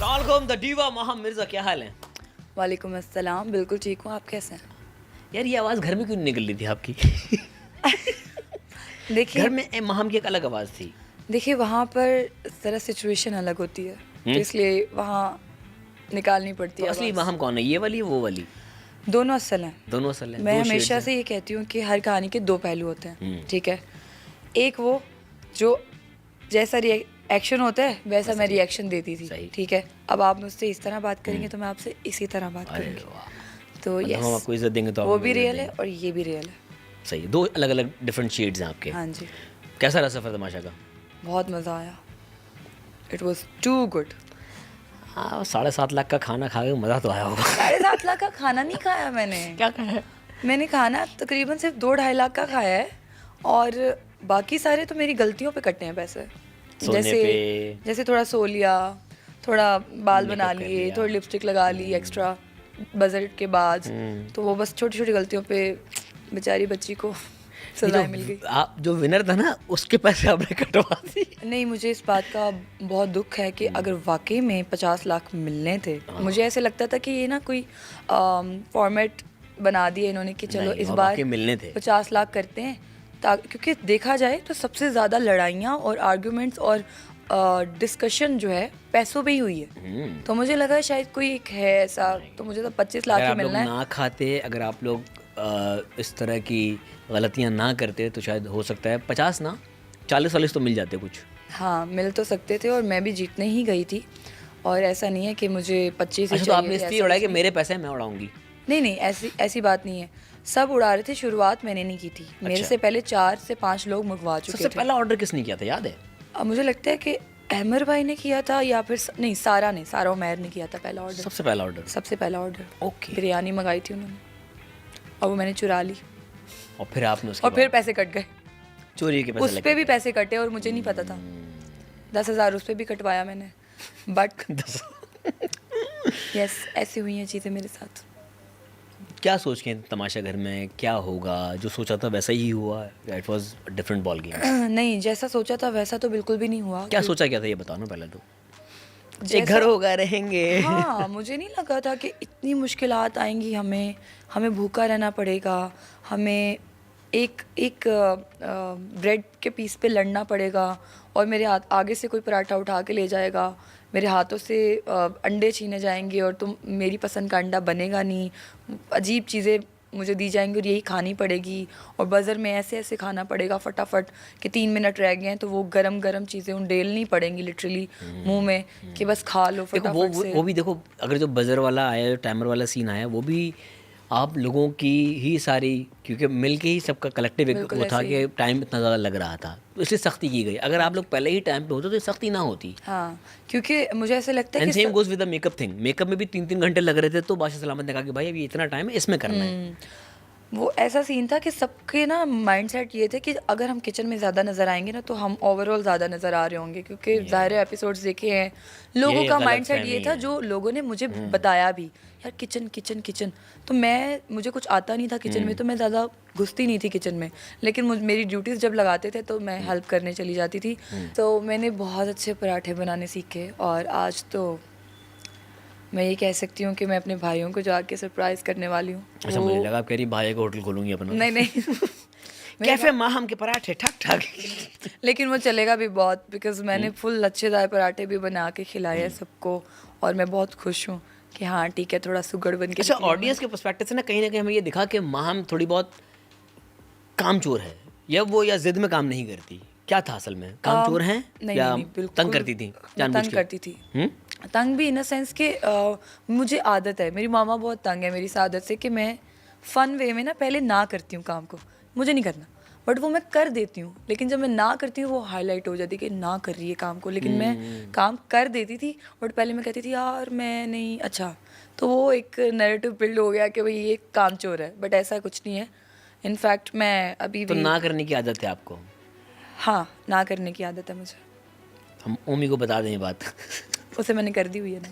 वालेकुम the diva Maham Mirza, क्या हाल है? वालेकुम अस्सलाम, बिल्कुल ठीक हूँ। आप कैसे हैं? यार ये आवाज़ घर में क्यों नहीं निकल रही थी आपकी? देखिए घर में माहम की एक अलग आवाज़ थी। देखिए वहाँ पर ज़रा सिचुएशन अलग होती है, तो इसलिए वहाँ निकालनी पड़ती तो है असली आवाज़। माहम कौन है, ये वाली वो वाली? दोनों असल हैं। दोनों असल हैं, मैं दो हमेशा शेड्स से हैं। ये कहती हूँ कि हर कहानी के दो पहलू होते हैं, ठीक है? एक वो जो जैसा रिएक्शन होता है वैसा मैं रिएक्शन देती थी, सही। ठीक है? अब आप मुझसे इस तरह बात करेंगे तो मैं आपसे इसी तरह बात अरे करूँगी। वाह, तो मतलब हम यस, आपको इज्जत देंगे तो आप वो हमें भी इज्जत रियल है देंगे। और ये भी रियल है। सही है, दो अलग अलग डिफरेंट शेड्स हैं आपके। हाँ जी, कैसा रहा सफ़र तमाशा का? बहुत मज़ा आया। It was too good. हाँ, 7.5 लाख का खाना खा के मज़ा तो आया होगा। 7.5 लाख का खाना नहीं खाया मैंने। क्या खाया है? मैंने खाना तकरीबन सिर्फ 2-2.5 लाख का खाया है और बाकी सारे तो मेरी गलतियों पे कटे हैं पैसे। सोने जैसे पे, जैसे थोड़ा सो लिया, थोड़ा बाल बना मेकअप कर लिए, लिया। थोड़ी लिपस्टिक लगा ली एक्स्ट्रा बजट के बाद। तो वो बस छोटी छोटी गलतियों पे बेचारी बच्ची को सजाएं मिल गई। आप जो विनर था ना उसके पैसे आपने कटवा दी। नहीं, मुझे इस बात का बहुत दुख है कि अगर वाकई में 50 लाख मिलने थे, मुझे ऐसे लगता था कि ये ना कोई फॉर्मेट बना दिया इन्होंने कि चलो नहीं, इस वो बार वाकई मिलने थे। 50 लाख करते हैं, क्योंकि देखा जाए तो सबसे ज़्यादा लड़ाइयाँ और आर्ग्यूमेंट्स और डिस्कशन जो है पैसों पे ही हुई है। तो मुझे लगा शायद कोई एक है ऐसा, तो मुझे तो 25 लाख अगर ही आप लोग मिलना है। ना खाते, अगर आप लोग इस तरह की गलतियां ना करते तो शायद हो सकता है 50 ना 40 तो मिल जाते कुछ। हाँ, मिल तो सकते थे और मैं भी जीतने ही गई थी और ऐसा नहीं है कि मुझे 25 ही अच्छा, तो चाहिए आपने थे, इसलिए ऐसा उड़ाया कुछ कि मेरे पैसे मैं उड़ाऊंगी? नहीं नहीं, ऐसी ऐसी बात नहीं है। सब उड़ा रहे थे, शुरुआत मैंने नहीं की थी। मेरे अच्छा। से पहले 4 से 5 लोग मंगवा चुके सबसे थे। पहला ऑर्डर किसने किया था, याद है? अब मुझे लगता है कि अहमर भाई ने किया था या फिर नहीं, सारा उमैर ने किया था पहला ऑर्डर। सबसे पहला ऑर्डर? सबसे पहला ऑर्डर। ओके। बिरयानी मंगाई थी उन्होंने और वो मैंने चुरा ली और फिर आपने उसके और फिर बाद पैसे कट गए। चोरी के पैसे उस पे भी पैसे कटे और मुझे नहीं पता था। 10,000 उस पे भी कटवाया मैंने, बट यस, ऐसी हुई हैं चीज़ें मेरे साथ। क्या सोच के तमाशा घर में क्या होगा, जो सोचा था वैसा ही हुआ? It was different ball game. नहीं, जैसा सोचा था वैसा तो बिल्कुल भी नहीं हुआ। क्या सोचा क्या था ये बताओ ना पहले तो। एक जैसा- घर होगा, रहेंगे। हाँ, मुझे नहीं लगा था कि इतनी मुश्किलात आएंगी हमें। हमें भूखा रहना पड़ेगा, हमें एक एक ब्रेड के पीस पे लड़ना पड़ेगा और मेरे हाथ आगे से कोई पराठा उठा के ले जाएगा, मेरे हाथों से अंडे छीने जाएंगे और तुम मेरी पसंद का अंडा बनेगा नहीं। अजीब चीज़ें मुझे दी जाएंगी और यही खानी पड़ेगी और बज़र में ऐसे ऐसे खाना पड़ेगा फटाफट कि 3 मिनट रह गए हैं तो वो गरम गरम चीज़ें उंडेलनी पड़ेंगी लिटरली मुंह में कि बस खा लो देखो फटाफट से। वो भी देखो, अगर जो बजर वाला आया, जो टाइमर वाला सीन आया, वो भी आप लोगों की ही सारी, क्योंकि मिल के ही सबका कलेक्टिव एक बिल्कुल वो था ऐसे ही। कि टाइम इतना ज़्यादा लग रहा था, तो इसलिए सख्ती की गई। अगर आप लोग पहले ही टाइम पे होते तो ये सख्ती ना होती। हाँ, क्योंकि मुझे ऐसे लगता है एंड कि same goes with the makeup thing. Makeup में भी 3 घंटे लग रहे थे, तो बादशाह सलामत ने कहा कि भाई अभी इतना टाइम है, इसमें करना है। वो ऐसा सीन था कि सबके ना माइंडसेट ये थे कि अगर हम किचन में ज़्यादा नज़र आएंगे ना तो हम ओवरऑल ज़्यादा नज़र आ रहे होंगे, क्योंकि ज़ाहिर है एपिसोड्स देखे हैं लोगों ये का। गलत माइंडसेट ये फहमी था है। जो लोगों ने मुझे बताया भी, यार किचन किचन किचन। तो मुझे कुछ आता नहीं था किचन में, तो मैं ज़्यादा घुसती नहीं थी किचन में, लेकिन मेरी ड्यूटीज़ जब लगाते थे तो मैं हेल्प करने चली जाती थी। तो मैंने बहुत अच्छे पराठे बनाने सीखे और आज तो मैं ये कह सकती हूँ कि मैं अपने भाइयों को जाके सरप्राइज़ करने वाली हूँ। अच्छा, मुझे लगा आप कह रही भाई का होटल खोलूंगी अपना। नहीं नहीं कैफे माहम के पराठे ठक ठक। लेकिन वो चलेगा भी बहुत, बिकॉज मैंने फुल अच्छे दाल पराठे भी बना के खिलाए हैं सबको और मैं बहुत खुश हूँ कि हाँ ठीक है, थोड़ा सुगड़ बन के अच्छा, निकली हूँ ऑडियंस के पर्सपेक्टिव से ना कहीं हमें ये दिखा कि माहम थोड़ी बहुत कामचोर है, या वो या जिद में काम नहीं करती। क्या था असल में, कामचोर हैं नहीं, या नहीं, बिल्कुल तंग करती थी मैं जानबूझ तंग के? करती थी। तंग भी इन अ सेंस कि मुझे आदत है, मेरी मामा बहुत तंग है मेरी इस आदत से कि मैं फ़न वे में ना पहले ना करती हूँ काम को, मुझे नहीं करना, बट वो मैं कर देती हूँ। लेकिन जब मैं ना करती हूँ वो हाईलाइट हो जाती है कि ना कर रही है काम को, लेकिन मैं काम कर देती थी। बट पहले मैं कहती थी यार मैं नहीं, अच्छा, तो वो एक नैरेटिव बिल्ड हो गया कि भाई ये कामचोर है, बट ऐसा कुछ नहीं है। इनफैक्ट मैं अभी तो भी ना करने की आदत है आपको? हाँ, ना करने की आदत है मुझे। हम ओमी को बता दें ये बात। उसे मैंने कर दी हुई है ना।